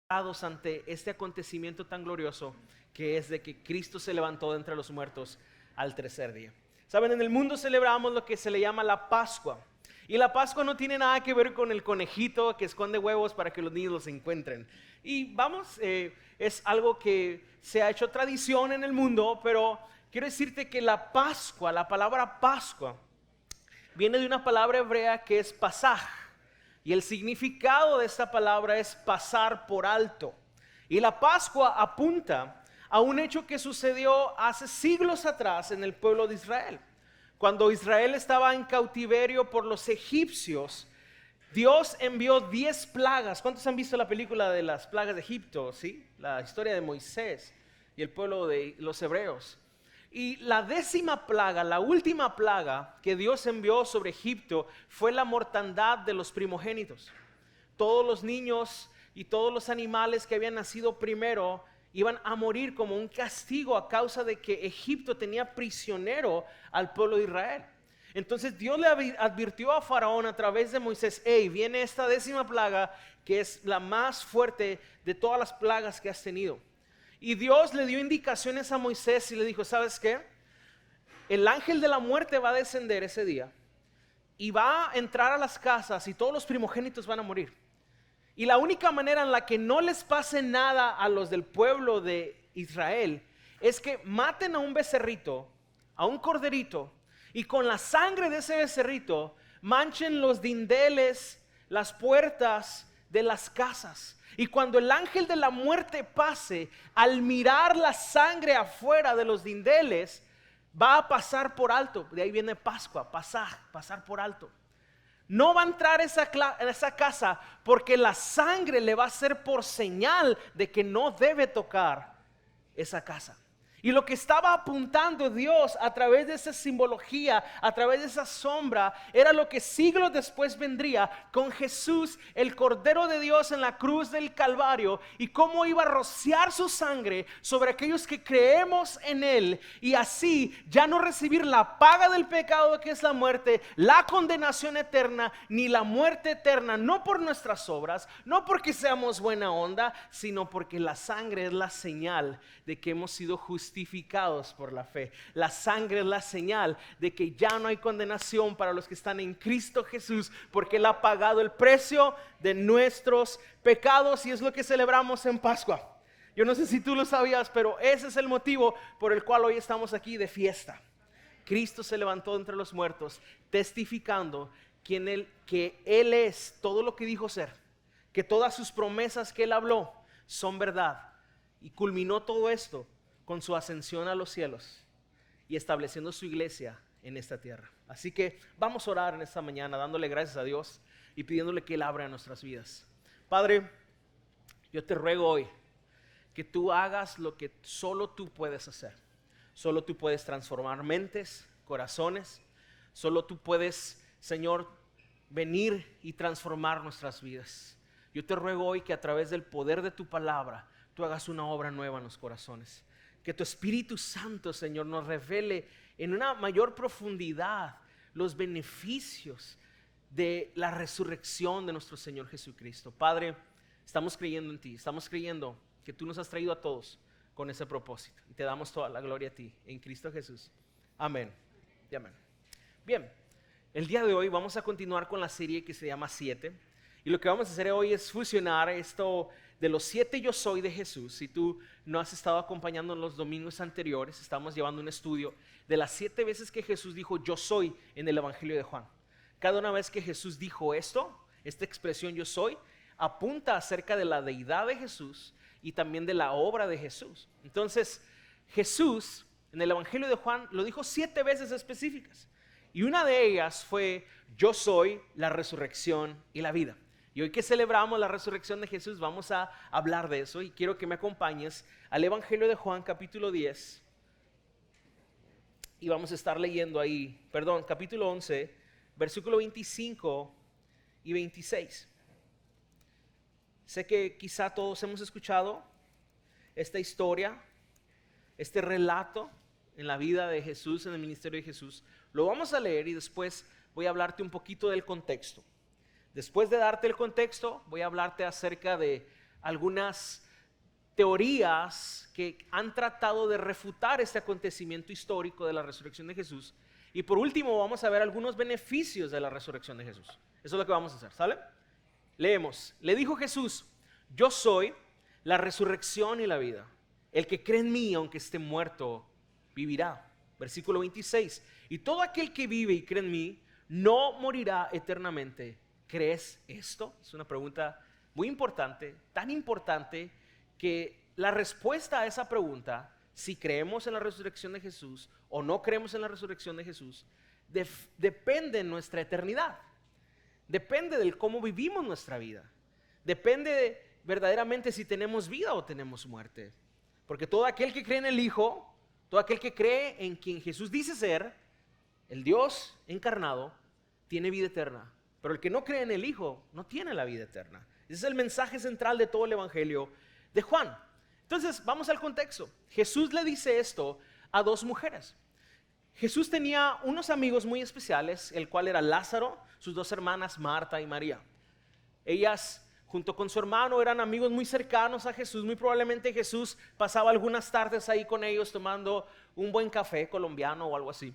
ante este acontecimiento tan glorioso que es de que Cristo se levantó de entre los muertos al tercer día. Saben, en el mundo celebramos lo que se le llama la Pascua. Y la Pascua no tiene nada que ver con el conejito que esconde huevos para que los niños los encuentren. Y vamos, es algo que se ha hecho tradición en el mundo, pero quiero decirte que la Pascua, la palabra Pascua, viene de una palabra hebrea que es pasaj. Y el significado de esta palabra es pasar por alto. Y la Pascua apunta a un hecho que sucedió hace siglos atrás en el pueblo de Israel. Cuando Israel estaba en cautiverio por los egipcios, Dios envió 10 plagas. ¿Cuántos han visto la película de las plagas de Egipto? ¿Sí? La historia de Moisés y el pueblo de los hebreos. Y la 10ª plaga, la última plaga que Dios envió sobre Egipto fue la mortandad de los primogénitos. Todos los niños y todos los animales que habían nacido primero iban a morir como un castigo a causa de que Egipto tenía prisionero al pueblo de Israel. Entonces Dios le advirtió a Faraón a través de Moisés: hey, viene esta 10ª plaga que es la más fuerte de todas las plagas que has tenido. Y Dios le dio indicaciones a Moisés y le dijo: ¿sabes qué? El ángel de la muerte va a descender ese día y va a entrar a las casas y todos los primogénitos van a morir. Y la única manera en la que no les pase nada a los del pueblo de Israel es que maten a un becerrito, a un corderito, y con la sangre de ese becerrito manchen los dinteles, las puertas de las casas. Y cuando el ángel de la muerte pase, al mirar la sangre afuera de los dinteles, va a pasar por alto. De ahí viene Pascua, pasar por alto. No va a entrar a esa casa porque la sangre le va a ser por señal de que no debe tocar esa casa. Y lo que estaba apuntando Dios a través de esa simbología, a través de esa sombra, era lo que siglos después vendría con Jesús, el Cordero de Dios en la cruz del Calvario, y cómo iba a rociar su sangre sobre aquellos que creemos en Él, y así ya no recibir la paga del pecado que es la muerte, la condenación eterna, ni la muerte eterna, no por nuestras obras, no porque seamos buena onda, sino porque la sangre es la señal de que hemos sido justificados por la fe. La sangre es la señal de que ya no hay condenación para los que están en Cristo Jesús, porque Él ha pagado el precio de nuestros pecados, y es lo que celebramos en Pascua. Yo no sé si tú lo sabías, pero ese es el motivo por el cual hoy estamos aquí de fiesta. Cristo se levantó entre los muertos, testificando que Él es todo lo que dijo ser, que todas sus promesas que Él habló son verdad, y culminó todo esto con su ascensión a los cielos y estableciendo su iglesia en esta tierra. Así que vamos a orar en esta mañana dándole gracias a Dios y pidiéndole que Él abra nuestras vidas. Padre, yo te ruego hoy que tú hagas lo que solo tú puedes hacer. Solo tú puedes transformar mentes, corazones. Solo tú puedes, Señor, venir y transformar nuestras vidas. Yo te ruego hoy que a través del poder de tu palabra tú hagas una obra nueva en los corazones. Que tu Espíritu Santo, Señor, nos revele en una mayor profundidad los beneficios de la resurrección de nuestro Señor Jesucristo. Padre, estamos creyendo en ti, estamos creyendo que tú nos has traído a todos con ese propósito. Y te damos toda la gloria a ti, en Cristo Jesús. Amén y amén. Bien, el día de hoy vamos a continuar con la serie que se llama 7. Y lo que vamos a hacer hoy es fusionar esto de los 7 yo soy de Jesús. Si tú no has estado acompañando en los domingos anteriores, estamos llevando un estudio de las 7 veces que Jesús dijo yo soy en el Evangelio de Juan. Cada una vez que Jesús dijo esto, esta expresión yo soy, apunta acerca de la deidad de Jesús y también de la obra de Jesús. Entonces, Jesús en el Evangelio de Juan lo dijo 7 veces específicas. Y una de ellas fue yo soy la resurrección y la vida. Y hoy que celebramos la resurrección de Jesús, vamos a hablar de eso. Y quiero que me acompañes al Evangelio de Juan, capítulo 10. Y vamos a estar leyendo ahí, capítulo 11, versículo 25 y 26. Sé que quizá todos hemos escuchado esta historia, este relato en la vida de Jesús, en el ministerio de Jesús. Lo vamos a leer y después voy a hablarte un poquito del contexto. Después de darte el contexto, voy a hablarte acerca de algunas teorías que han tratado de refutar este acontecimiento histórico de la resurrección de Jesús. Y por último vamos a ver algunos beneficios de la resurrección de Jesús. Eso es lo que vamos a hacer, ¿sale? Leemos. Le dijo Jesús: yo soy la resurrección y la vida. El que cree en mí, aunque esté muerto, vivirá. Versículo 26. Y todo aquel que vive y cree en mí no morirá eternamente. ¿Crees esto? Es una pregunta muy importante, tan importante que la respuesta a esa pregunta, si creemos en la resurrección de Jesús o no creemos en la resurrección de Jesús, depende de nuestra eternidad. Depende de cómo vivimos nuestra vida. Depende de verdaderamente si tenemos vida o tenemos muerte. Porque todo aquel que cree en el Hijo, todo aquel que cree en quien Jesús dice ser, el Dios encarnado, tiene vida eterna. Pero el que no cree en el Hijo no tiene la vida eterna. Ese es el mensaje central de todo el Evangelio de Juan. Entonces, vamos al contexto. Jesús le dice esto a dos mujeres. Jesús tenía unos amigos muy especiales, el cual era Lázaro, sus dos hermanas Marta y María. Ellas, junto con su hermano, eran amigos muy cercanos a Jesús. Muy probablemente Jesús pasaba algunas tardes ahí con ellos tomando un buen café colombiano o algo así.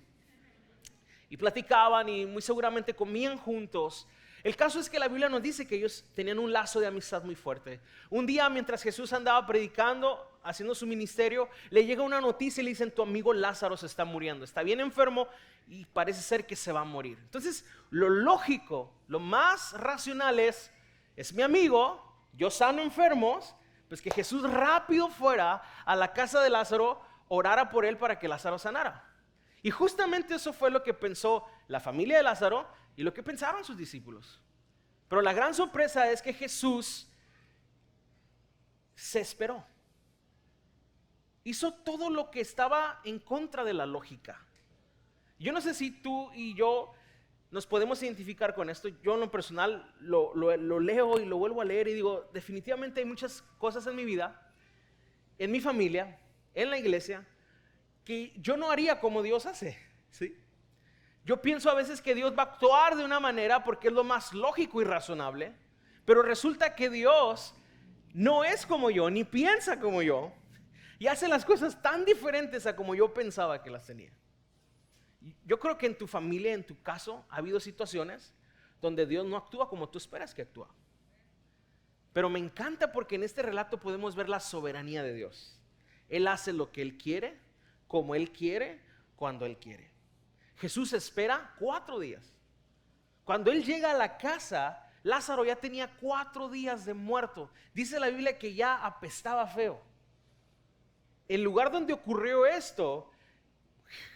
Y platicaban y muy seguramente comían juntos. El caso es que la Biblia nos dice que ellos tenían un lazo de amistad muy fuerte. Un día, mientras Jesús andaba predicando, haciendo su ministerio, le llega una noticia y le dicen: tu amigo Lázaro se está muriendo, está bien enfermo y parece ser que se va a morir. Entonces, lo lógico, lo más racional es mi amigo, yo sano enfermos, pues que Jesús rápido fuera a la casa de Lázaro, orara por él para que Lázaro sanara. Y justamente eso fue lo que pensó la familia de Lázaro y lo que pensaron sus discípulos. Pero la gran sorpresa es que Jesús se esperó. Hizo todo lo que estaba en contra de la lógica. Yo no sé si tú y yo nos podemos identificar con esto. Yo en lo personal lo leo y lo vuelvo a leer y digo, definitivamente hay muchas cosas en mi vida, en mi familia, en la iglesia, que yo no haría como Dios hace, ¿sí? Yo pienso a veces que Dios va a actuar de una manera porque es lo más lógico y razonable, pero resulta que Dios no es como yo, ni piensa como yo, y hace las cosas tan diferentes a como yo pensaba que las tenía. Yo creo que en tu familia, en tu caso, ha habido situaciones donde Dios no actúa como tú esperas que actúa. Pero me encanta porque en este relato podemos ver la soberanía de Dios. Él hace lo que Él quiere, como Él quiere, cuando Él quiere. Jesús espera 4 días. Cuando Él llega a la casa, Lázaro ya tenía 4 días de muerto. Dice la Biblia que ya apestaba feo. El lugar donde ocurrió esto,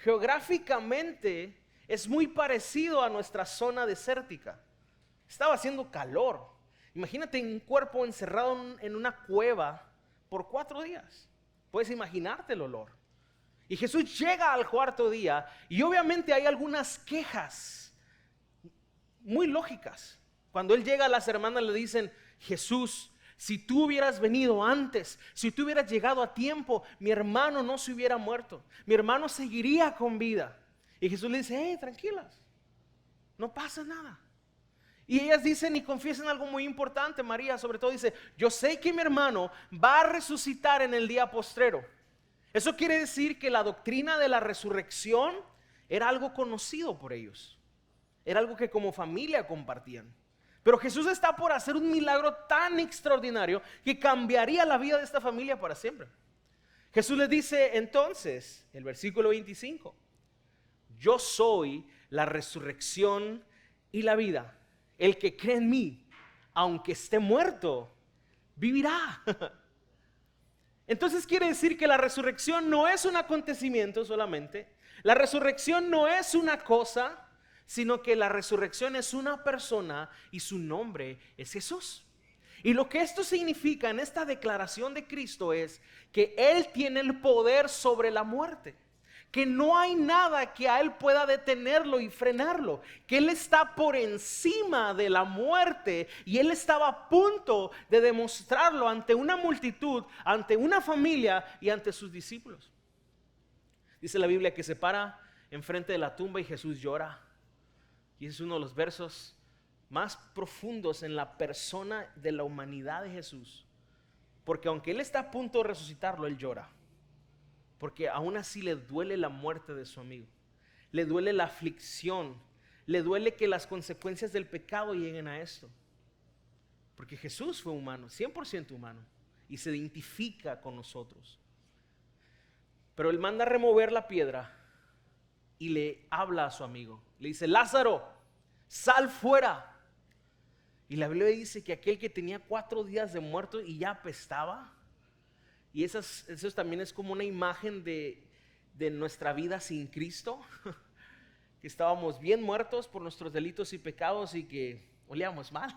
geográficamente, es muy parecido a nuestra zona desértica. Estaba haciendo calor. Imagínate un cuerpo encerrado en una cueva por 4 días. Puedes imaginarte el olor. Y Jesús llega al 4.º día y obviamente hay algunas quejas muy lógicas. Cuando Él llega, las hermanas le dicen: Jesús, si tú hubieras venido antes, si tú hubieras llegado a tiempo, mi hermano no se hubiera muerto, mi hermano seguiría con vida. Y Jesús le dice: tranquilas, no pasa nada. Y ellas dicen y confiesan algo muy importante. María sobre todo dice: yo sé que mi hermano va a resucitar en el día postrero. Eso quiere decir que la doctrina de la resurrección era algo conocido por ellos. Era algo que como familia compartían. Pero Jesús está por hacer un milagro tan extraordinario que cambiaría la vida de esta familia para siempre. Jesús les dice entonces, el versículo 25: yo soy la resurrección y la vida. El que cree en mí, aunque esté muerto, vivirá. Entonces quiere decir que la resurrección no es un acontecimiento solamente. La resurrección no es una cosa, sino que la resurrección es una persona y su nombre es Jesús. Y lo que esto significa en esta declaración de Cristo es que Él tiene el poder sobre la muerte. Que no hay nada que a Él pueda detenerlo y frenarlo, que Él está por encima de la muerte y Él estaba a punto de demostrarlo ante una multitud, ante una familia y ante sus discípulos. Dice la Biblia que se para enfrente de la tumba y Jesús llora, y es uno de los versos más profundos en la persona de la humanidad de Jesús, Porque aunque él está a punto de resucitarlo, él llora. Porque aún así le duele la muerte de su amigo. Le duele la aflicción. Le duele que las consecuencias del pecado lleguen a esto. Porque Jesús fue humano, 100% humano. Y se identifica con nosotros. Pero él manda a remover la piedra y le habla a su amigo. Le dice: Lázaro, sal fuera. Y la Biblia dice que aquel que tenía 4 días de muerto y ya apestaba. Y eso también es como una imagen de nuestra vida sin Cristo. Que estábamos bien muertos por nuestros delitos y pecados y que olíamos mal.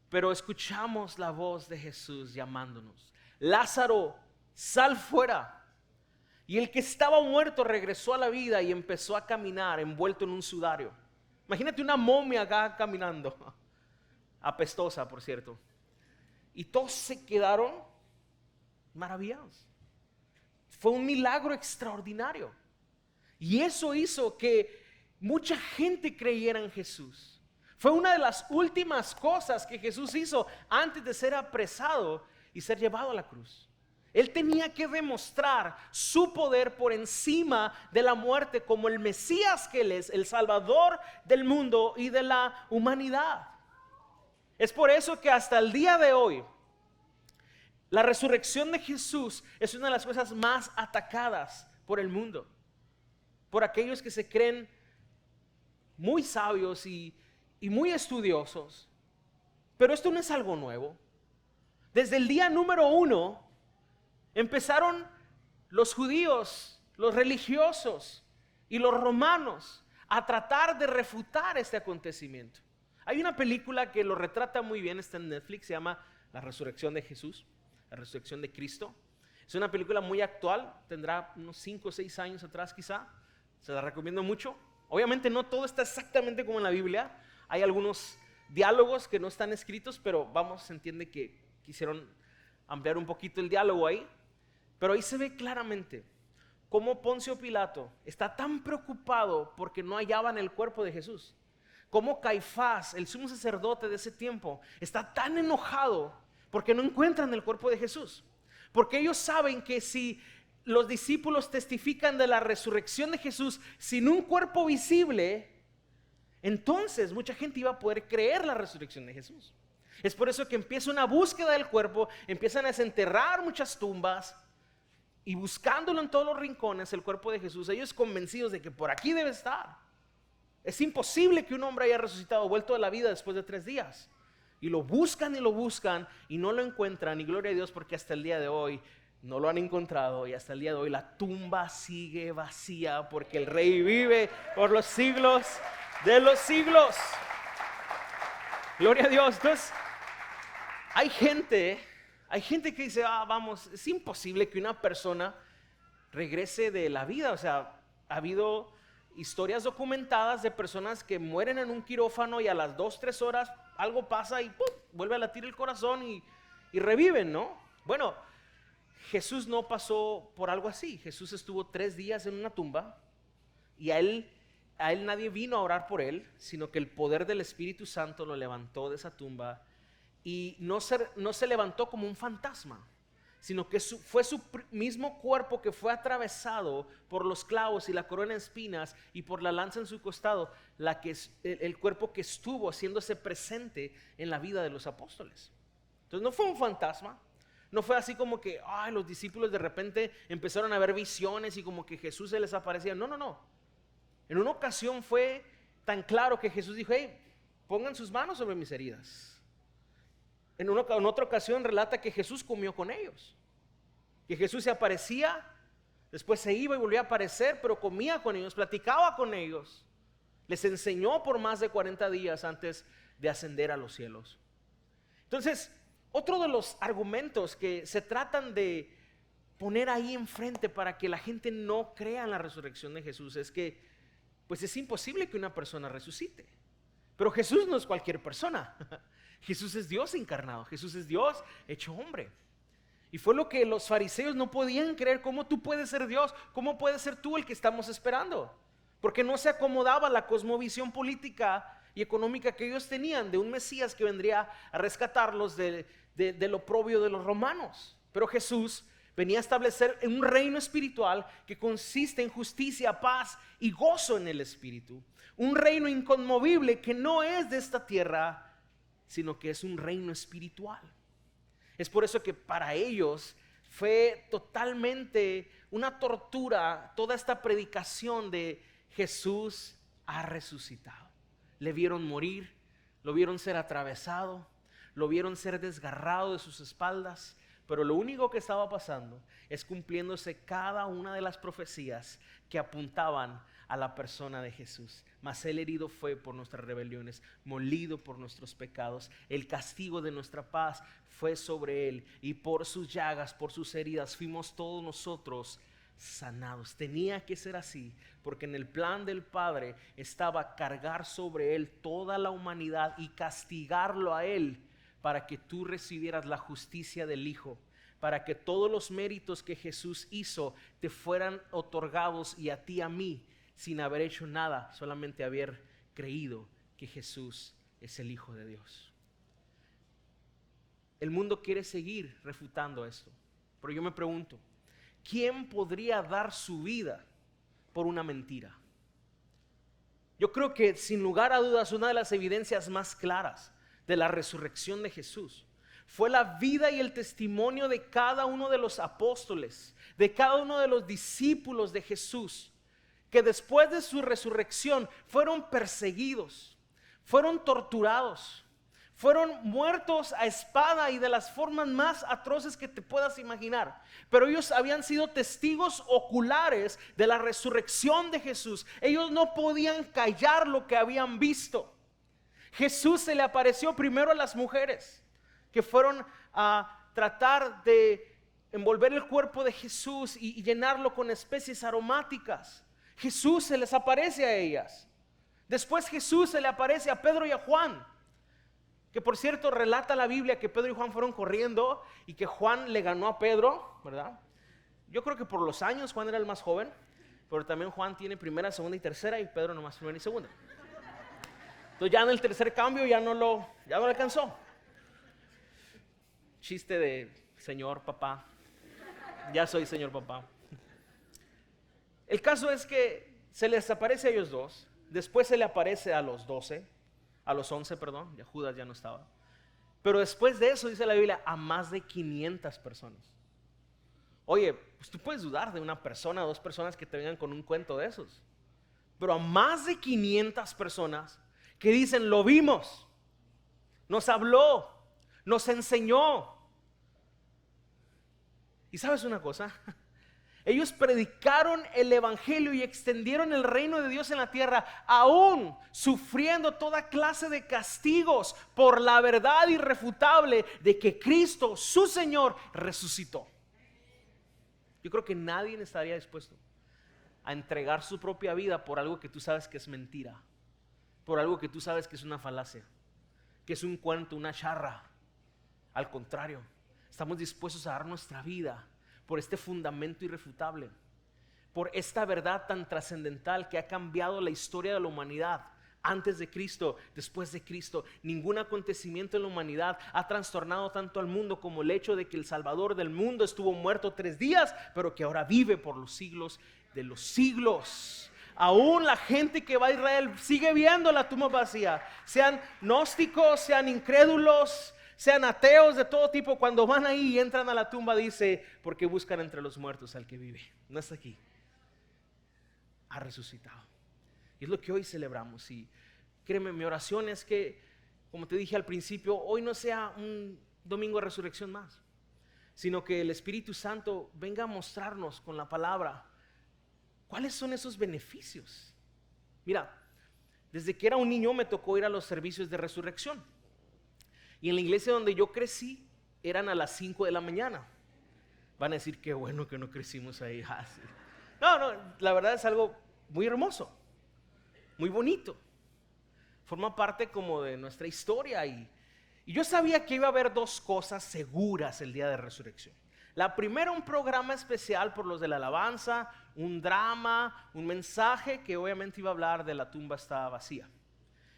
Pero escuchamos la voz de Jesús llamándonos: Lázaro, sal fuera. Y el que estaba muerto regresó a la vida y empezó a caminar envuelto en un sudario. Imagínate una momia acá caminando, apestosa, por cierto. Y todos se quedaron maravillados. Fue un milagro extraordinario. Y eso hizo que mucha gente creyera en Jesús. Fue una de las últimas cosas que Jesús hizo antes de ser apresado y ser llevado a la cruz. Él tenía que demostrar su poder por encima de la muerte como el Mesías que Él es, el Salvador del mundo y de la humanidad. Es por eso que hasta el día de hoy, la resurrección de Jesús es una de las cosas más atacadas por el mundo. Por aquellos que se creen muy sabios y muy estudiosos. Pero esto no es algo nuevo. Desde el día número 1 empezaron los judíos, los religiosos y los romanos a tratar de refutar este acontecimiento. Hay una película que lo retrata muy bien, está en Netflix, se llama La Resurrección de Jesús, La Resurrección de Cristo. Es una película muy actual, tendrá unos 5 o 6 años atrás quizá, se la recomiendo mucho. Obviamente no todo está exactamente como en la Biblia, hay algunos diálogos que no están escritos, pero se entiende que quisieron ampliar un poquito el diálogo ahí. Pero ahí se ve claramente cómo Poncio Pilato está tan preocupado porque no hallaban el cuerpo de Jesús. Cómo Caifás, el sumo sacerdote de ese tiempo, está tan enojado porque no encuentran el cuerpo de Jesús. Porque ellos saben que si los discípulos testifican de la resurrección de Jesús sin un cuerpo visible, entonces mucha gente iba a poder creer la resurrección de Jesús. Es por eso que empieza una búsqueda del cuerpo, empiezan a desenterrar muchas tumbas y buscándolo en todos los rincones el cuerpo de Jesús, ellos convencidos de que por aquí debe estar. Es imposible que un hombre haya resucitado, vuelto a la vida después de 3 días. Y lo buscan y no lo encuentran, y gloria a Dios porque hasta el día de hoy no lo han encontrado, y hasta el día de hoy la tumba sigue vacía porque el Rey vive por los siglos de los siglos. Gloria a Dios. Entonces, hay gente que dice: vamos, es imposible que una persona regrese de la vida. O sea, ha habido historias documentadas de personas que mueren en un quirófano y a las 2-3 horas algo pasa y ¡pum!, vuelve a latir el corazón y reviven, ¿no? Bueno, Jesús no pasó por algo así. Jesús estuvo 3 días en una tumba y a él nadie vino a orar por él, sino que el poder del Espíritu Santo lo levantó de esa tumba. Y no se levantó como un fantasma, sino que fue su mismo cuerpo que fue atravesado por los clavos y la corona de espinas y por la lanza en su costado, el cuerpo que estuvo haciéndose presente en la vida de los apóstoles. Entonces no fue un fantasma, no fue así como que los discípulos de repente empezaron a ver visiones y como que Jesús se les aparecía. No. En una ocasión fue tan claro que Jesús dijo: hey, pongan sus manos sobre mis heridas. En otra ocasión relata que Jesús comió con ellos, que Jesús se aparecía, después se iba y volvía a aparecer, pero comía con ellos, platicaba con ellos, les enseñó por más de 40 días antes de ascender a los cielos. Entonces, otro de los argumentos que se tratan de poner ahí enfrente para que la gente no crea en la resurrección de Jesús es que pues es imposible que una persona resucite. Pero Jesús no es cualquier persona. Jesús es Dios encarnado, Jesús es Dios hecho hombre. Y fue lo que los fariseos no podían creer: ¿cómo tú puedes ser Dios? ¿Cómo puedes ser tú el que estamos esperando? Porque no se acomodaba la cosmovisión política y económica que ellos tenían de un Mesías que vendría a rescatarlos de del oprobio de los romanos. Pero Jesús venía a establecer un reino espiritual que consiste en justicia, paz y gozo en el Espíritu. Un reino inconmovible que no es de esta tierra, sino que es un reino espiritual. Es por eso que para ellos fue totalmente una tortura toda esta predicación de Jesús ha resucitado. Le vieron morir, lo vieron ser atravesado, lo vieron ser desgarrado de sus espaldas, pero lo único que estaba pasando es cumpliéndose cada una de las profecías que apuntaban a la persona de Jesús. Mas él herido fue por nuestras rebeliones, molido por nuestros pecados. El castigo de nuestra paz fue sobre él, y por sus llagas, por sus heridas, fuimos todos nosotros sanados. Tenía que ser así, porque en el plan del Padre estaba cargar sobre él toda la humanidad y castigarlo a él, para que tú recibieras la justicia del Hijo, para que todos los méritos que Jesús hizo te fueran otorgados, y a ti, a mí, sin haber hecho nada, solamente haber creído que Jesús es el Hijo de Dios. El mundo quiere seguir refutando esto, pero yo me pregunto, ¿quién podría dar su vida por una mentira? Yo creo que sin lugar a dudas una de las evidencias más claras de la resurrección de Jesús fue la vida y el testimonio de cada uno de los apóstoles, de cada uno de los discípulos de Jesús, que después de su resurrección fueron perseguidos, fueron torturados, fueron muertos a espada y de las formas más atroces que te puedas imaginar. Pero ellos habían sido testigos oculares de la resurrección de Jesús. Ellos no podían callar lo que habían visto. Jesús se le apareció primero a las mujeres que fueron a tratar de envolver el cuerpo de Jesús y llenarlo con especies aromáticas. Jesús se les aparece a ellas. Después Jesús se le aparece a Pedro y a Juan, que por cierto relata la Biblia que Pedro y Juan fueron corriendo y que Juan le ganó a Pedro, ¿verdad? Yo creo que por los años Juan era el más joven, pero también Juan tiene primera, segunda y tercera, y Pedro nomás primera y segunda. Entonces ya en el tercer cambio ya no lo alcanzó. Chiste de señor papá. Ya soy señor papá. El caso es que se les aparece a ellos dos. Después se le aparece a los 11, perdón. Ya Judas ya no estaba. Pero después de eso dice la Biblia a más de 500 personas. Oye, pues tú puedes dudar de una persona o dos personas que te vengan con un cuento de esos. Pero a más de 500 personas que dicen, lo vimos, nos habló, nos enseñó. ¿Y sabes una cosa? Ellos predicaron el evangelio y extendieron el reino de Dios en la tierra, aún sufriendo toda clase de castigos por la verdad irrefutable de que Cristo, su Señor, resucitó. Yo creo que nadie estaría dispuesto a entregar su propia vida por algo que tú sabes que es mentira, por algo que tú sabes que es una falacia, que es un cuento, una charra. Al contrario, estamos dispuestos a dar nuestra vida por este fundamento irrefutable, por esta verdad tan trascendental que ha cambiado la historia de la humanidad. Antes de Cristo, después de Cristo, ningún acontecimiento en la humanidad ha trastornado tanto al mundo como el hecho de que el Salvador del mundo estuvo muerto 3 días, pero que ahora vive por los siglos de los siglos. Aún la gente que va a Israel sigue viendo la tumba vacía, sean gnósticos, sean incrédulos, sean ateos de todo tipo. Cuando van ahí y entran a la tumba, dice, porque buscan entre los muertos al que vive. No está aquí, ha resucitado. Y es lo que hoy celebramos. Y créeme, mi oración es que, como te dije al principio, hoy no sea un domingo de resurrección más, sino que el Espíritu Santo venga a mostrarnos con la palabra cuáles son esos beneficios. Mira, desde que era un niño me tocó ir a los servicios de resurrección. Y en la iglesia donde yo crecí eran a las 5 de la mañana. Van a decir, qué bueno que no crecimos ahí. No, la verdad es algo muy hermoso, muy bonito. Forma parte como de nuestra historia. Y yo sabía que iba a haber 2 cosas seguras el día de resurrección. La primera, un programa especial por los de la alabanza, un drama, un mensaje que obviamente iba a hablar de la tumba está vacía.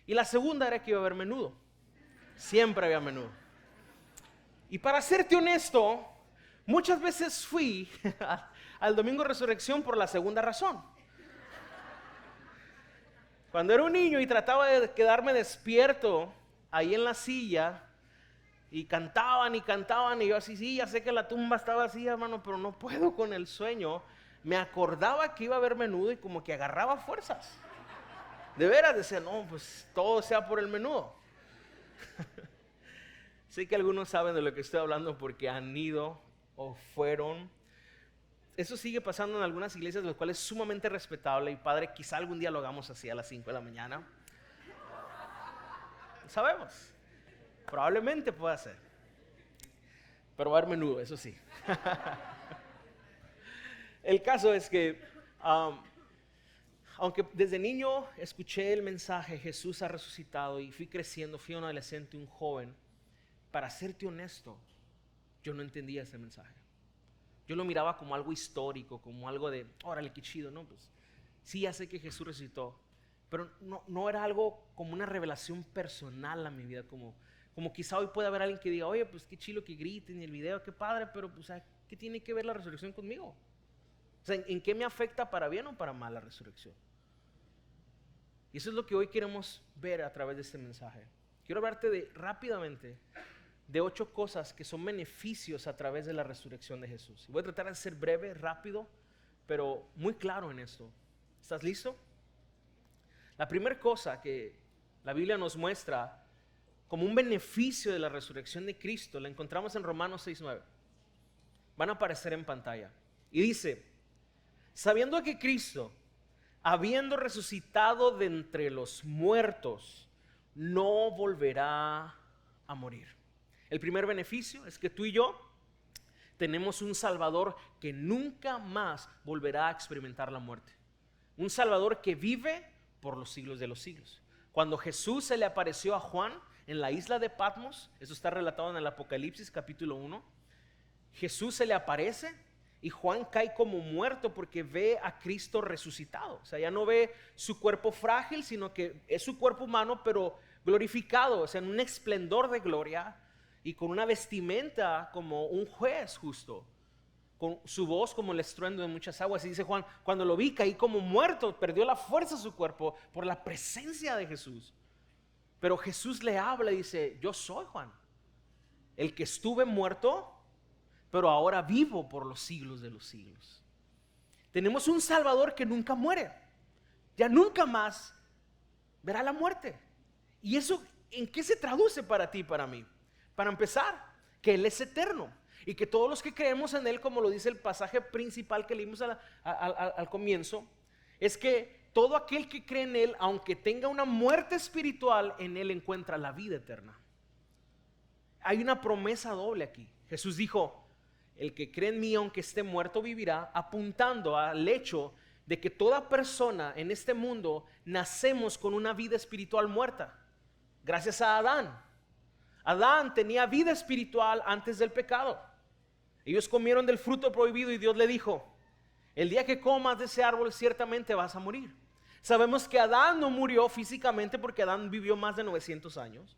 Y la segunda era que iba a haber menudo. Siempre había menudo. Y para serte honesto, muchas veces fui al domingo de resurrección por la segunda razón. Cuando era un niño y trataba de quedarme despierto ahí en la silla, y cantaban y yo así, sí, ya sé que la tumba estaba así, hermano, pero no puedo con el sueño. Me acordaba que iba a haber menudo y como que agarraba fuerzas. De veras, decía, no, pues todo sea por el menudo. Sé que algunos saben de lo que estoy hablando porque han ido o fueron. Eso sigue pasando en algunas iglesias, lo cual es sumamente respetable. Y padre, quizá algún día lo hagamos así a las 5 de la mañana. No sabemos. Probablemente pueda ser. Pero va a haber menudo, eso sí. El caso es que, aunque desde niño escuché el mensaje, Jesús ha resucitado, y fui creciendo, fui un adolescente, un joven, para serte honesto, yo no entendía ese mensaje. Yo lo miraba como algo histórico, como algo de, órale, qué chido, ¿no? Pues sí, ya sé que Jesús resucitó, pero no era algo como una revelación personal a mi vida, como quizá hoy pueda haber alguien que diga, oye, pues qué chilo que griten en el video, qué padre, pero pues, ¿qué tiene que ver la resurrección conmigo? O sea, ¿en qué me afecta para bien o para mal la resurrección? Y eso es lo que hoy queremos ver a través de este mensaje. Quiero hablarte rápidamente de 8 cosas que son beneficios a través de la resurrección de Jesús. Voy a tratar de ser breve, rápido, pero muy claro en esto. ¿Estás listo? La primera cosa que la Biblia nos muestra como un beneficio de la resurrección de Cristo, la encontramos en Romanos 6:9. Van a aparecer en pantalla. Y dice, sabiendo que Cristo, habiendo resucitado de entre los muertos, no volverá a morir. El primer beneficio es que tú y yo tenemos un Salvador que nunca más volverá a experimentar la muerte. Un Salvador que vive por los siglos de los siglos. Cuando Jesús se le apareció a Juan en la isla de Patmos, eso está relatado en el Apocalipsis capítulo 1, Jesús se le aparece y Juan cae como muerto porque ve a Cristo resucitado. O sea, ya no ve su cuerpo frágil, sino que es su cuerpo humano, pero glorificado, o sea, en un esplendor de gloria y con una vestimenta como un juez justo, con su voz como el estruendo de muchas aguas. Y dice Juan, cuando lo vi caí como muerto, perdió la fuerza de su cuerpo por la presencia de Jesús. Pero Jesús le habla y dice, yo soy Juan, el que estuve muerto, pero ahora vivo por los siglos de los siglos. Tenemos un Salvador que nunca muere, ya nunca más verá la muerte. ¿Y eso en qué se traduce para ti y para mí? Para empezar, que Él es eterno y que todos los que creemos en Él, como lo dice el pasaje principal que leímos al comienzo, es que todo aquel que cree en Él, aunque tenga una muerte espiritual, en Él encuentra la vida eterna. Hay una promesa doble aquí. Jesús dijo, el que cree en mí, aunque esté muerto, vivirá, apuntando al hecho de que toda persona en este mundo nacemos con una vida espiritual muerta. Gracias a Adán. Adán tenía vida espiritual antes del pecado. Ellos comieron del fruto prohibido y Dios le dijo, el día que comas de ese árbol ciertamente vas a morir. Sabemos que Adán no murió físicamente porque Adán vivió más de 900 años.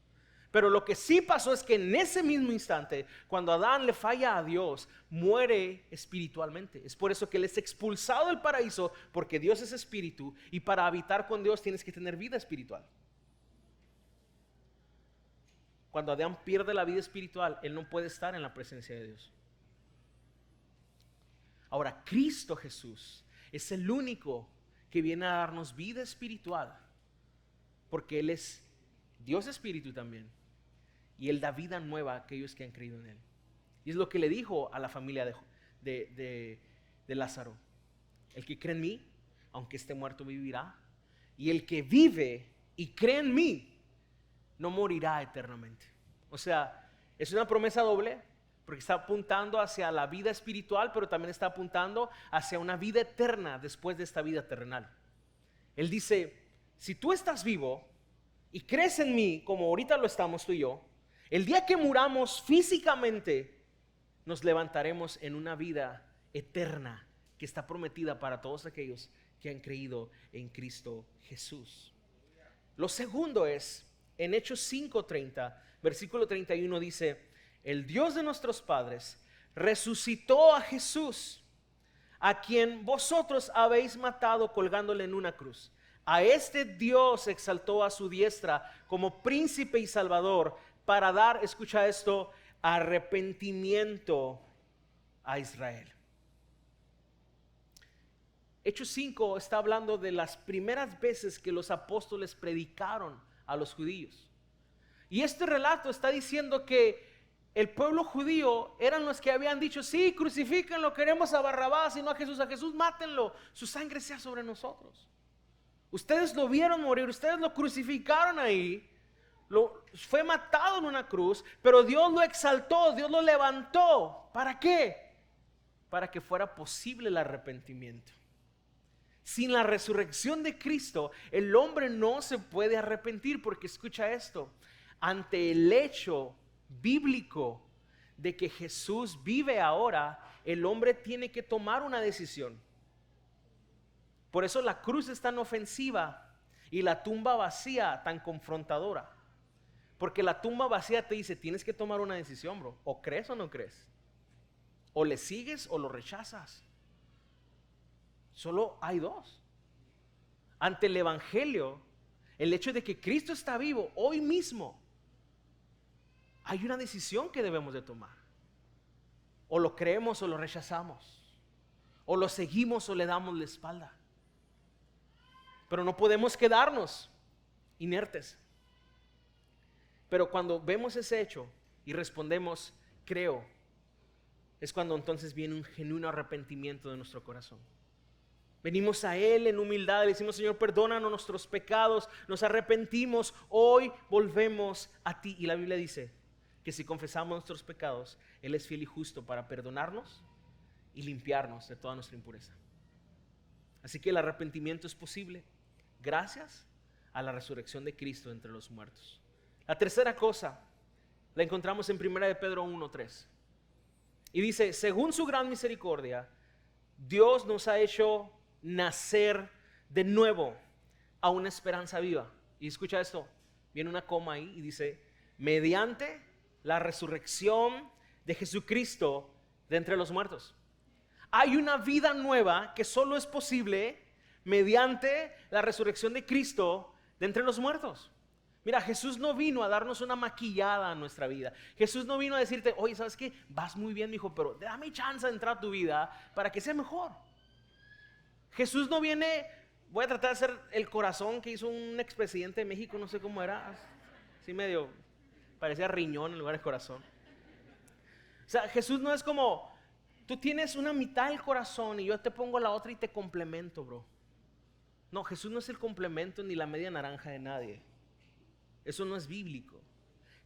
Pero lo que sí pasó es que en ese mismo instante, cuando Adán le falla a Dios, muere espiritualmente. Es por eso que él es expulsado del paraíso, porque Dios es espíritu y para habitar con Dios tienes que tener vida espiritual. Cuando Adán pierde la vida espiritual, él no puede estar en la presencia de Dios. Ahora, Cristo Jesús es el único que viene a darnos vida espiritual, porque Él es Dios espíritu también, y Él da vida nueva a aquellos que han creído en Él. Y es lo que le dijo a la familia de Lázaro: el que cree en mí, aunque esté muerto, vivirá, y el que vive y cree en mí no morirá eternamente. O sea, es una promesa doble, porque está apuntando hacia la vida espiritual, pero también está apuntando hacia una vida eterna después de esta vida terrenal. Él dice, si tú estás vivo y crees en mí, como ahorita lo estamos tú y yo, el día que muramos físicamente, nos levantaremos en una vida eterna que está prometida para todos aquellos que han creído en Cristo Jesús. Lo segundo es, en Hechos 5:30, versículo 31 dice, el Dios de nuestros padres, resucitó a Jesús, a quien vosotros habéis matado colgándole en una cruz. A este Dios exaltó a su diestra como príncipe y salvador para dar, escucha esto, arrepentimiento a Israel. Hechos 5 está hablando de las primeras veces que los apóstoles predicaron a los judíos. Y este relato está diciendo que el pueblo judío eran los que habían dicho: sí, crucifíquenlo, queremos a Barrabás y no a Jesús, mátenlo, su sangre sea sobre nosotros. Ustedes lo vieron morir, ustedes lo crucificaron ahí, fue matado en una cruz, pero Dios lo exaltó, Dios lo levantó. ¿Para qué? Para que fuera posible el arrepentimiento. Sin la resurrección de Cristo, el hombre no se puede arrepentir, porque escucha esto, ante el hecho bíblico de que Jesús vive ahora, el hombre tiene que tomar una decisión. Por eso la cruz es tan ofensiva y la tumba vacía tan confrontadora. Porque la tumba vacía te dice: tienes que tomar una decisión, bro. O crees o no crees. O le sigues o lo rechazas. Solo hay dos. Ante el evangelio, el hecho de que Cristo está vivo hoy mismo, hay una decisión que debemos de tomar. O lo creemos o lo rechazamos. O lo seguimos o le damos la espalda. Pero no podemos quedarnos inertes. Pero cuando vemos ese hecho y respondemos: creo, es cuando entonces viene un genuino arrepentimiento de nuestro corazón. Venimos a Él en humildad, le decimos: Señor, perdónanos nuestros pecados, nos arrepentimos, hoy volvemos a ti. Y la Biblia dice que si confesamos nuestros pecados, Él es fiel y justo para perdonarnos y limpiarnos de toda nuestra impureza. Así que el arrepentimiento es posible gracias a la resurrección de Cristo entre los muertos. La tercera cosa la encontramos en 1 de Pedro 1:3. Y dice: según su gran misericordia, Dios nos ha hecho nacer de nuevo a una esperanza viva. Y escucha esto, viene una coma ahí y dice: mediante la resurrección de Jesucristo de entre los muertos. Hay una vida nueva que solo es posible mediante la resurrección de Cristo de entre los muertos. Mira, Jesús no vino a darnos una maquillada a nuestra vida. Jesús no vino a decirte: oye, ¿sabes qué? Vas muy bien, mijo, pero dame chance de entrar a tu vida para que sea mejor. Jesús no viene: voy a tratar de hacer el corazón que hizo un expresidente de México, no sé cómo era, así medio, parecía riñón en lugar de corazón. O sea, Jesús no es como: tú tienes una mitad del corazón y yo te pongo la otra y te complemento, bro. No, Jesús no es el complemento ni la media naranja de nadie. Eso no es bíblico.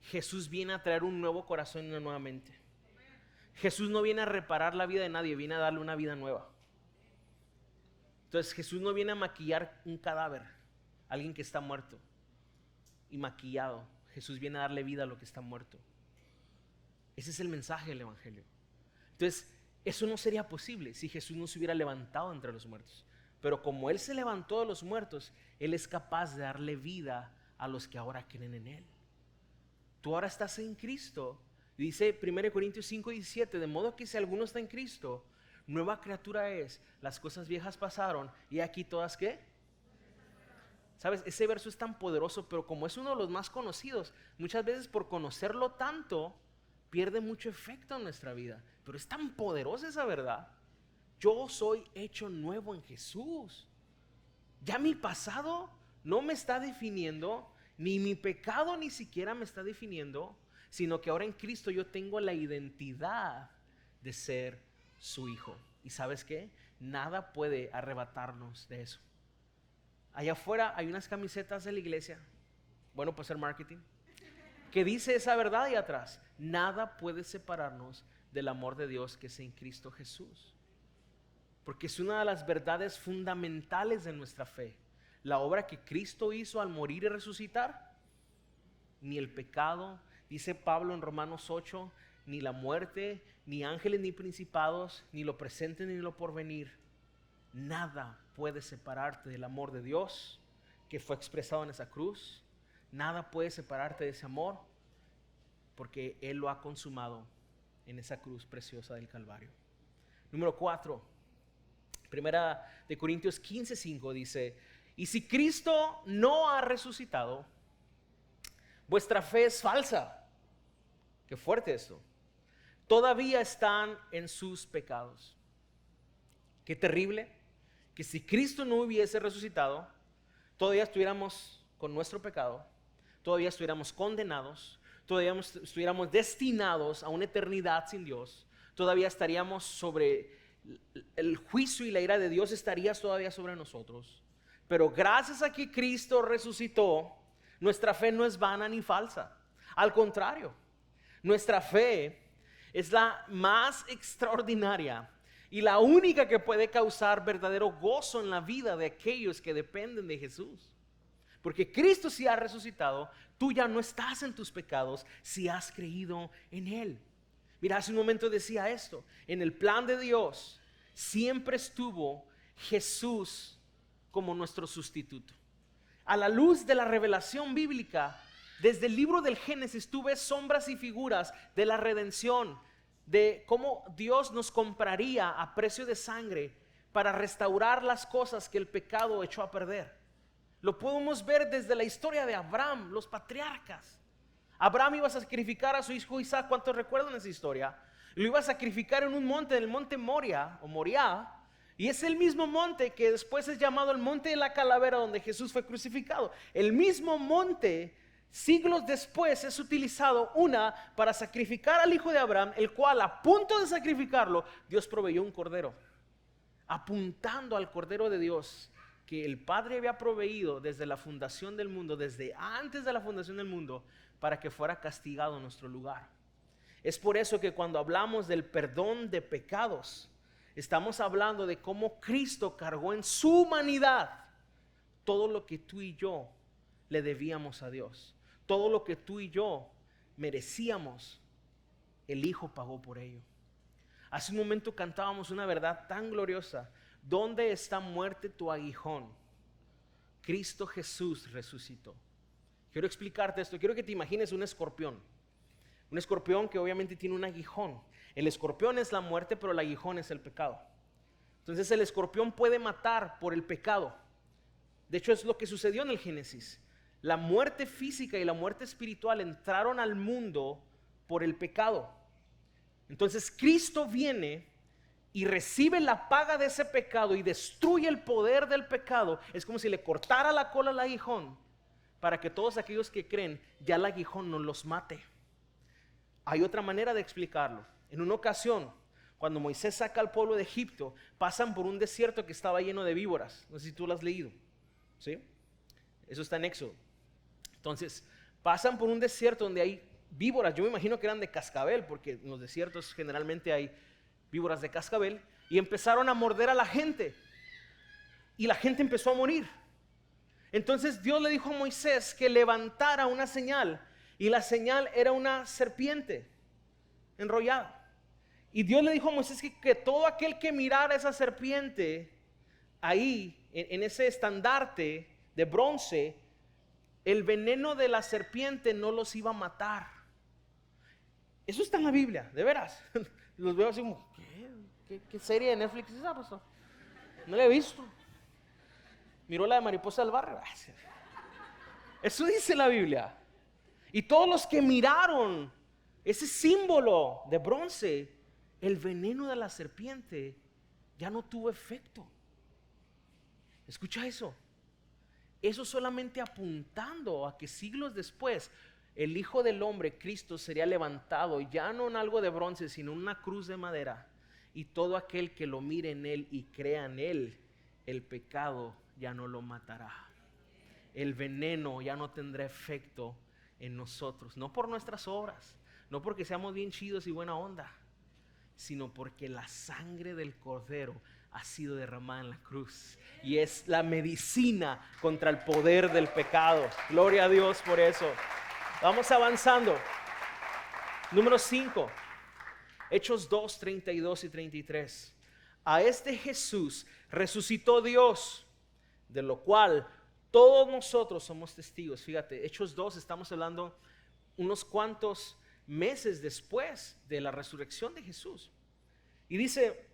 Jesús viene a traer un nuevo corazón y una nueva mente. Jesús no viene a reparar la vida de nadie, viene a darle una vida nueva. Entonces Jesús no viene a maquillar un cadáver, alguien que está muerto y maquillado. Jesús viene a darle vida a lo que está muerto. Ese es el mensaje del evangelio. Entonces eso no sería posible si Jesús no se hubiera levantado entre los muertos. Pero como Él se levantó de los muertos, Él es capaz de darle vida a los que ahora creen en Él. Tú ahora estás en Cristo. Dice 1 Corintios 5:17, de modo que si alguno está en Cristo, nueva criatura es, las cosas viejas pasaron y aquí todas, ¿qué? ¿Sabes? Ese verso es tan poderoso, pero como es uno de los más conocidos, muchas veces por conocerlo tanto, pierde mucho efecto en nuestra vida. Pero es tan poderosa esa verdad. Yo soy hecho nuevo en Jesús. Ya mi pasado no me está definiendo, ni mi pecado ni siquiera me está definiendo, sino que ahora en Cristo yo tengo la identidad de ser su hijo. ¿Y sabes qué? Nada puede arrebatarnos de eso. Allá afuera hay unas camisetas de la iglesia, bueno, pues hacer marketing, que dice esa verdad ahí atrás: nada puede separarnos del amor de Dios que es en Cristo Jesús. Porque es una de las verdades fundamentales de nuestra fe. La obra que Cristo hizo al morir y resucitar, ni el pecado, dice Pablo en Romanos 8, ni la muerte, ni ángeles, ni principados, ni lo presente, ni lo porvenir, nada puede separarte del amor de Dios que fue expresado en esa cruz. Nada puede separarte de ese amor. porque Él lo ha consumado en esa cruz preciosa del Calvario. Número 4, Primera de Corintios 15:5 dice: y si Cristo no ha resucitado, vuestra fe es falsa. Qué fuerte esto. Todavía están en sus pecados. Qué terrible que si Cristo no hubiese resucitado, todavía estuviéramos con nuestro pecado, todavía estuviéramos condenados, todavía estuviéramos destinados a una eternidad sin Dios, todavía estaríamos sobre el juicio y la ira de Dios estaría todavía sobre nosotros. Pero gracias a que Cristo resucitó, nuestra fe no es vana ni falsa. Al contrario, nuestra fe es la más extraordinaria y la única que puede causar verdadero gozo en la vida de aquellos que dependen de Jesús. Porque Cristo, si ha resucitado, tú ya no estás en tus pecados si has creído en Él. Mira, hace un momento decía esto: en el plan de Dios siempre estuvo Jesús como nuestro sustituto. A la luz de la revelación bíblica, desde el libro del Génesis tú ves sombras y figuras de la redención, de cómo Dios nos compraría a precio de sangre para restaurar las cosas que el pecado echó a perder. Lo podemos ver desde la historia de Abraham, los patriarcas. Abraham iba a sacrificar a su hijo Isaac. ¿Cuántos recuerdan esa historia? Lo iba a sacrificar en un monte, en el monte Moria o Moriah. Y es el mismo monte que después es llamado el monte de la calavera, donde Jesús fue crucificado. El mismo monte, siglos después, es utilizado para sacrificar al hijo de Abraham, el cual, a punto de sacrificarlo, Dios proveyó un cordero, apuntando al cordero de Dios que el Padre había proveído desde la fundación del mundo, desde antes de la fundación del mundo, para que fuera castigado en nuestro lugar. Es por eso que cuando hablamos del perdón de pecados, estamos hablando de cómo Cristo cargó en su humanidad todo lo que tú y yo le debíamos a Dios. Todo lo que tú y yo merecíamos, el Hijo pagó por ello. Hace un momento cantábamos una verdad tan gloriosa: ¿dónde está, muerte, tu aguijón? Cristo Jesús resucitó. Quiero explicarte esto. Quiero que te imagines un escorpión. Un escorpión que obviamente tiene un aguijón. El escorpión es la muerte, pero el aguijón es el pecado. Entonces el escorpión puede matar por el pecado. De hecho, es lo que sucedió en el Génesis. La muerte física y la muerte espiritual entraron al mundo por el pecado. Entonces Cristo viene y recibe la paga de ese pecado y destruye el poder del pecado. Es como si le cortara la cola al aguijón, para que todos aquellos que creen, ya el aguijón no los mate. Hay otra manera de explicarlo. En una ocasión, cuando Moisés saca al pueblo de Egipto, pasan por un desierto que estaba lleno de víboras. No sé si tú lo has leído, ¿sí? Eso está en Éxodo. Entonces, pasan por un desierto donde hay víboras. Yo me imagino que eran de cascabel, porque en los desiertos generalmente hay víboras de cascabel. Y empezaron a morder a la gente. Y la gente empezó a morir. Entonces Dios le dijo a Moisés que levantara una señal. Y la señal era una serpiente enrollada. Y Dios le dijo a Moisés que todo aquel que mirara esa serpiente ahí, en ese estandarte de bronce, el veneno de la serpiente no los iba a matar. Eso está en la Biblia, de veras. Los veo así como, ¿qué serie de Netflix es esa, pastor? No la he visto. Miró la de Mariposa del Barrio. Eso dice la Biblia. Y todos los que miraron ese símbolo de bronce, el veneno de la serpiente ya no tuvo efecto. Escucha eso. Eso solamente apuntando a que siglos después el Hijo del Hombre, Cristo, sería levantado ya no en algo de bronce, sino en una cruz de madera. Y todo aquel que lo mire en Él y crea en Él, el pecado ya no lo matará. El veneno ya no tendrá efecto en nosotros. No por nuestras obras, no porque seamos bien chidos y buena onda, sino porque la sangre del Cordero ha sido derramada en la cruz y es la medicina contra el poder del pecado. Gloria a Dios por eso. Vamos avanzando. Número 5, Hechos 2, 32 y 33. A este Jesús resucitó Dios, de lo cual todos nosotros somos testigos. Fíjate, Hechos 2, estamos hablando unos cuantos meses después de la resurrección de Jesús. Y dice,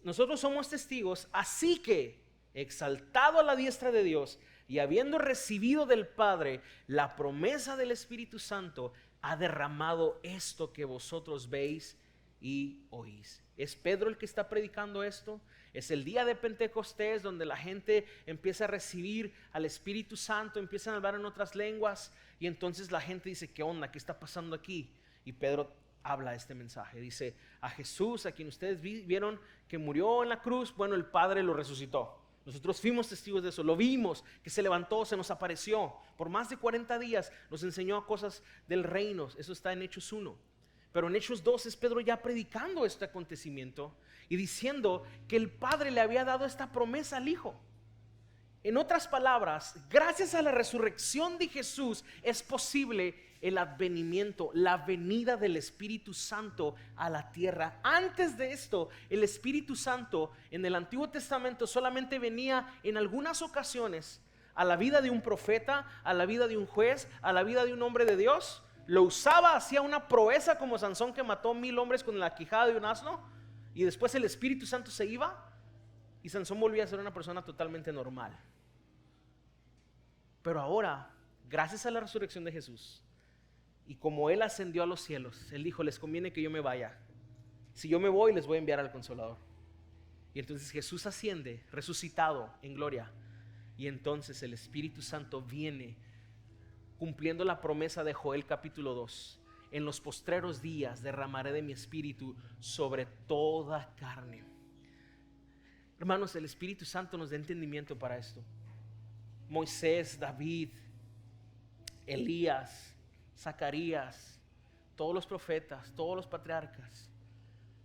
nosotros somos testigos, así que, exaltado a la diestra de Dios y habiendo recibido del Padre la promesa del Espíritu Santo, ha derramado esto que vosotros veis y oís. ¿Es Pedro el que está predicando esto? Es el día de Pentecostés donde la gente empieza a recibir al Espíritu Santo, empiezan a hablar en otras lenguas y entonces la gente dice, ¿qué onda? ¿Qué está pasando aquí? Y Pedro habla este mensaje, dice, a Jesús, a quien ustedes vieron que murió en la cruz, bueno, el Padre lo resucitó. Nosotros fuimos testigos de eso, lo vimos, que se levantó, se nos apareció. Por más de 40 días nos enseñó cosas del reino, eso está en Hechos 1. Pero en Hechos 2 es Pedro ya predicando este acontecimiento y diciendo que el Padre le había dado esta promesa al Hijo. En otras palabras, gracias a la resurrección de Jesús es posible el advenimiento, la venida del Espíritu Santo a la tierra. Antes de esto, el Espíritu Santo en el Antiguo Testamento solamente venía en algunas ocasiones a la vida de un profeta, a la vida de un juez, a la vida de un hombre de Dios. Lo usaba, hacía una proeza como Sansón que mató 1000 hombres con la quijada de un asno, y después el Espíritu Santo se iba y Sansón volvía a ser una persona totalmente normal. Pero ahora, gracias a la resurrección de Jesús, y como Él ascendió a los cielos, Él dijo, les conviene que yo me vaya. Si yo me voy, les voy a enviar al Consolador. Y entonces Jesús asciende, resucitado en gloria. Y entonces el Espíritu Santo viene cumpliendo la promesa de Joel capítulo 2. En los postreros días derramaré de mi Espíritu sobre toda carne. Hermanos, el Espíritu Santo nos da entendimiento para esto. Moisés, David, Elías, Zacarías, todos los profetas, todos los patriarcas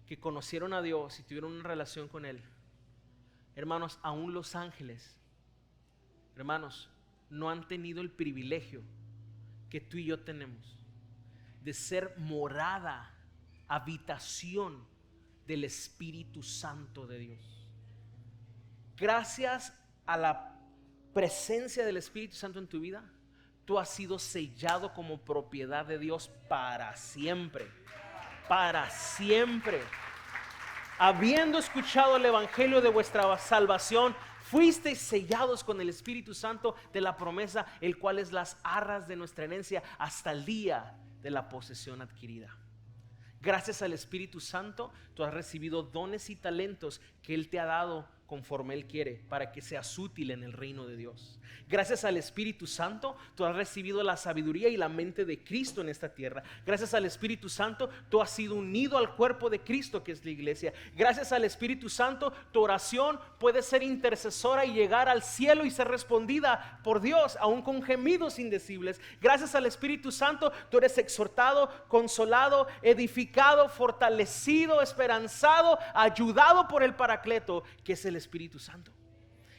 que conocieron a Dios y tuvieron una relación con Él. Hermanos, aún los ángeles, hermanos, no han tenido el privilegio que tú y yo tenemos de ser morada, habitación del Espíritu Santo de Dios. Gracias a la presencia del Espíritu Santo en tu vida, tú has sido sellado como propiedad de Dios para siempre. Para siempre. Habiendo escuchado el evangelio de vuestra salvación, fuisteis sellados con el Espíritu Santo de la promesa, el cual es las arras de nuestra herencia hasta el día de la posesión adquirida. Gracias al Espíritu Santo, tú has recibido dones y talentos que Él te ha dado conforme Él quiere, para que seas útil en el reino de Dios. Gracias al Espíritu Santo, tú has recibido la sabiduría y la mente de Cristo en esta tierra. Gracias al Espíritu Santo, tú has sido unido al cuerpo de Cristo, que es la iglesia. Gracias al Espíritu Santo, tu oración puede ser intercesora y llegar al cielo y ser respondida por Dios, aún con gemidos indecibles. Gracias al Espíritu Santo, tú eres exhortado, consolado, edificado, fortalecido, esperanzado, ayudado por el Paracleto, que es el Espíritu Santo.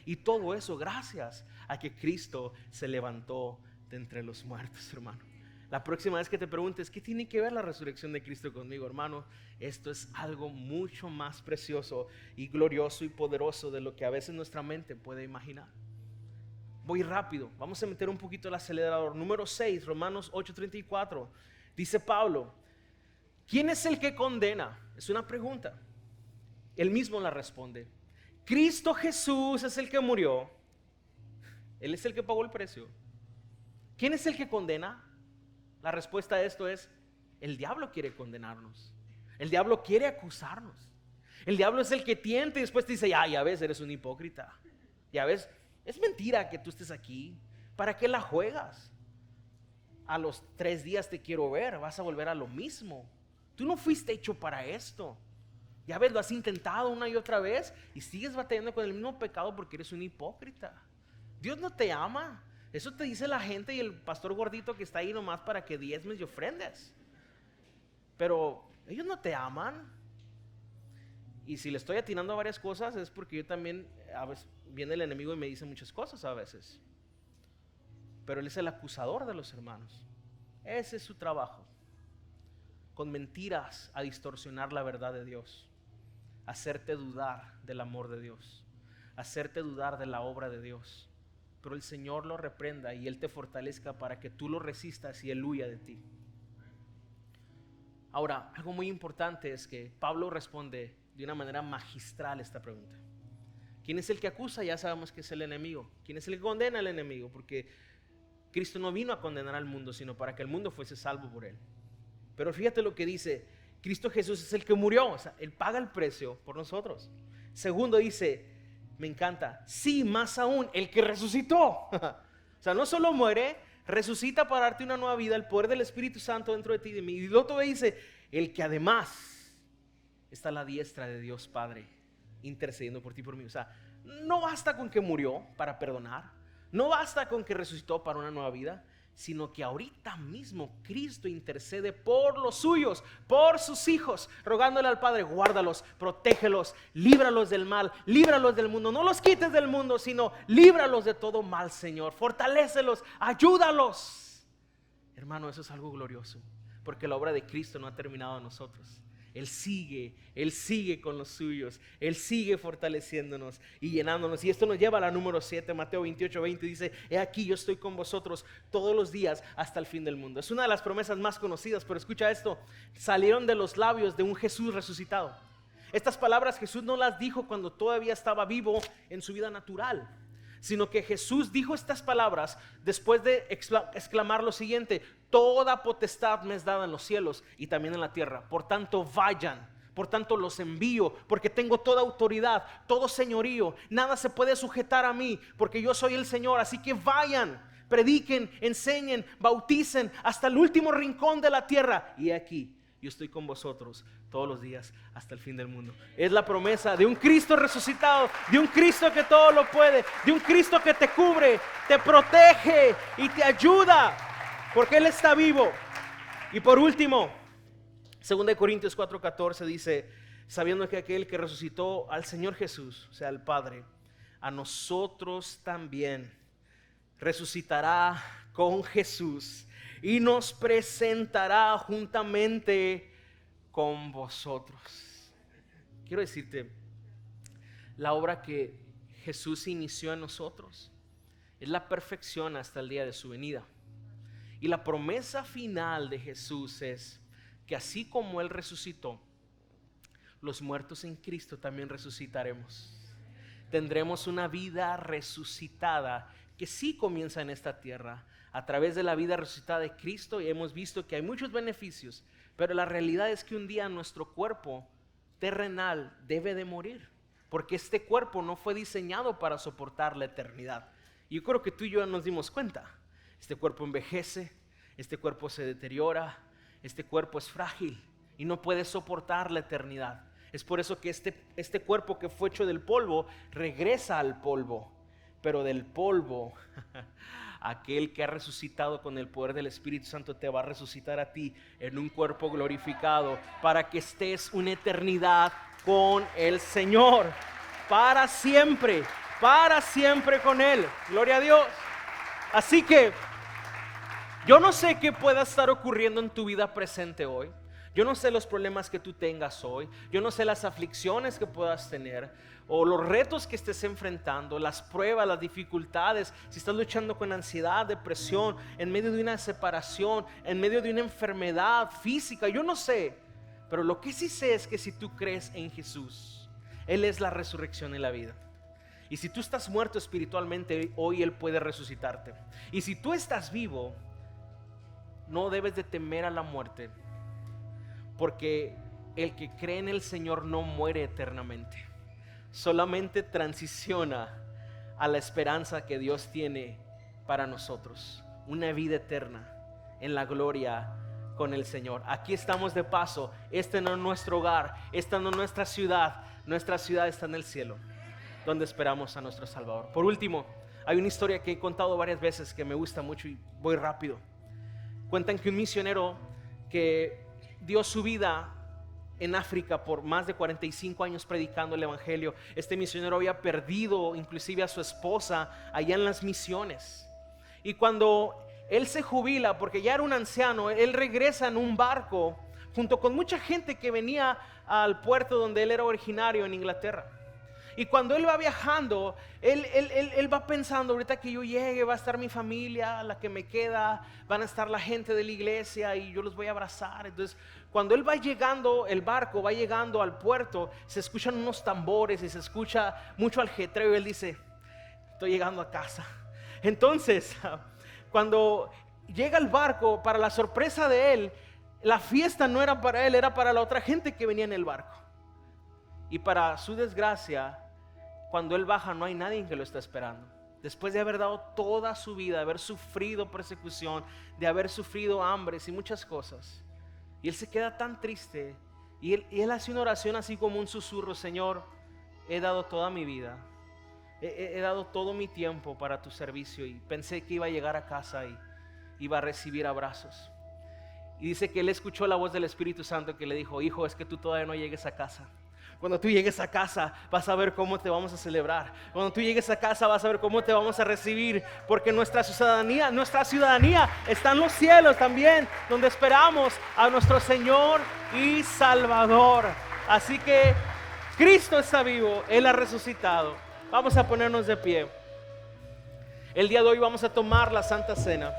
Y todo eso gracias a que Cristo se levantó de entre los muertos, hermano. La próxima vez que te preguntes, ¿qué tiene que ver la resurrección de Cristo conmigo, hermano? Esto es algo mucho más precioso y glorioso y poderoso de lo que a veces nuestra mente puede imaginar. Voy rápido, vamos a meter un poquito el acelerador. Número 6, Romanos 8:34. Dice Pablo, ¿quién es el que condena? Es una pregunta. Él mismo la responde. Cristo Jesús es el que murió. Él es el que pagó el precio. ¿Quién es el que condena? La respuesta a esto es, el diablo quiere condenarnos. El diablo quiere acusarnos. El diablo es el que tienta y después te dice, ya ves, eres un hipócrita. Ya ves, es mentira que tú estés aquí. ¿Para qué la juegas? A los 3 días te quiero ver, vas a volver a lo mismo. Tú no fuiste hecho para esto. Ya ves, lo has intentado una y otra vez y sigues batallando con el mismo pecado porque eres un hipócrita. Dios no te ama. Eso te dice la gente y el pastor gordito que está ahí nomás para que diezmes y ofrendes. Pero ellos no te aman. Y si le estoy atinando a varias cosas es porque yo también, a veces viene el enemigo y me dice muchas cosas a veces. Pero él es el acusador de los hermanos. Ese es su trabajo. Con mentiras a distorsionar la verdad de Dios. Hacerte dudar del amor de Dios, hacerte dudar de la obra de Dios. Pero el Señor lo reprenda y Él te fortalezca para que tú lo resistas y Él huya de ti. Ahora, algo muy importante es que Pablo responde de una manera magistral esta pregunta. ¿Quién es el que acusa? Ya sabemos que es el enemigo. ¿Quién es el que condena al enemigo? Porque Cristo no vino a condenar al mundo, sino para que el mundo fuese salvo por él. Pero fíjate lo que dice, Cristo Jesús es el que murió, o sea, él paga el precio por nosotros. Segundo dice, me encanta, sí, más aún, el que resucitó. O sea, no solo muere, resucita para darte una nueva vida, el poder del Espíritu Santo dentro de ti y de mí. Y luego dice, el que además está a la diestra de Dios Padre, intercediendo por ti y por mí. O sea, no basta con que murió para perdonar, no basta con que resucitó para una nueva vida, sino que ahorita mismo Cristo intercede por los suyos, por sus hijos, rogándole al Padre, guárdalos, protégelos, líbralos del mal, líbralos del mundo, no los quites del mundo, sino líbralos de todo mal, Señor, fortalécelos, ayúdalos. Hermano, eso es algo glorioso, porque la obra de Cristo no ha terminado en nosotros. Él sigue con los suyos, Él sigue fortaleciéndonos y llenándonos. Y esto nos lleva a la número 7, Mateo 28:20, dice, he aquí yo estoy con vosotros todos los días hasta el fin del mundo. Es una de las promesas más conocidas, pero escucha esto, salieron de los labios de un Jesús resucitado. Estas palabras Jesús no las dijo cuando todavía estaba vivo en su vida natural, sino que Jesús dijo estas palabras después de exclamar lo siguiente, toda potestad me es dada en los cielos y también en la tierra, por tanto vayan, por tanto los envío, porque tengo toda autoridad, todo señorío, nada se puede sujetar a mí, porque yo soy el Señor, así que vayan, prediquen, enseñen, bauticen hasta el último rincón de la tierra, y aquí yo estoy con vosotros todos los días hasta el fin del mundo. Es la promesa de un Cristo resucitado, de un Cristo que todo lo puede, de un Cristo que te cubre, te protege y te ayuda, porque Él está vivo. Y por último, 2 Corintios 4:14 dice, sabiendo que aquel que resucitó al Señor Jesús, o sea, al Padre, a nosotros también resucitará con Jesús y nos presentará juntamente con vosotros. Quiero decirte, la obra que Jesús inició en nosotros es la perfección hasta el día de su venida. Y la promesa final de Jesús es que así como Él resucitó, los muertos en Cristo también resucitaremos. Tendremos una vida resucitada que sí comienza en esta tierra, a través de la vida resucitada de Cristo, y hemos visto que hay muchos beneficios, pero la realidad es que un día nuestro cuerpo terrenal debe de morir, porque este cuerpo no fue diseñado para soportar la eternidad. Y yo creo que tú y yo nos dimos cuenta, este cuerpo envejece, este cuerpo se deteriora, este cuerpo es frágil y no puede soportar la eternidad. Es por eso que este cuerpo que fue hecho del polvo regresa al polvo, pero del polvo aquel que ha resucitado con el poder del Espíritu Santo te va a resucitar a ti en un cuerpo glorificado para que estés una eternidad con el Señor, para siempre con Él. Gloria a Dios. Así que yo no sé qué pueda estar ocurriendo en tu vida presente hoy. Yo no sé los problemas que tú tengas hoy. Yo no sé las aflicciones que puedas tener o los retos que estés enfrentando, las pruebas, las dificultades. Si estás luchando con ansiedad, depresión, en medio de una separación, en medio de una enfermedad física, yo no sé. Pero lo que sí sé es que si tú crees en Jesús, Él es la resurrección y la vida. Y si tú estás muerto espiritualmente, hoy Él puede resucitarte. Y si tú estás vivo, no debes de temer a la muerte, porque el que cree en el Señor no muere eternamente, solamente transiciona a la esperanza que Dios tiene para nosotros, una vida eterna en la gloria con el Señor. Aquí estamos de paso, este no es nuestro hogar, esta no es nuestra ciudad está en el cielo, donde esperamos a nuestro Salvador. Por último, hay una historia que he contado varias veces que me gusta mucho y voy rápido. Cuentan que un misionero que dio su vida en África por más de 45 años predicando el evangelio, este misionero había perdido inclusive a su esposa allá en las misiones. Y cuando él se jubila, porque ya era un anciano, él regresa en un barco junto con mucha gente que venía al puerto donde él era originario en Inglaterra. Y cuando él va viajando, él va pensando, ahorita que yo llegue va a estar mi familia, la que me queda, van a estar la gente de la iglesia y yo los voy a abrazar. Entonces cuando él va llegando, el barco va llegando al puerto, se escuchan unos tambores y se escucha mucho ajetreo y él dice, estoy llegando a casa. Entonces, cuando llega el barco, para la sorpresa de él, la fiesta no era para él, era para la otra gente que venía en el barco. Y para su desgracia, cuando él baja no hay nadie que lo está esperando. Después de haber dado toda su vida, de haber sufrido persecución, de haber sufrido hambres y muchas cosas. Y él se queda tan triste y él hace una oración así como un susurro: Señor, he dado toda mi vida, he dado todo mi tiempo para tu servicio y pensé que iba a llegar a casa y iba a recibir abrazos. Y dice que él escuchó la voz del Espíritu Santo que le dijo: hijo, es que tú todavía no llegues a casa. Cuando tú llegues a casa vas a ver cómo te vamos a celebrar. Cuando tú llegues a casa vas a ver cómo te vamos a recibir, porque nuestra ciudadanía está en los cielos también, donde esperamos a nuestro Señor y Salvador. Así que Cristo está vivo, Él ha resucitado. Vamos a ponernos de pie. El día de hoy vamos a tomar la Santa Cena.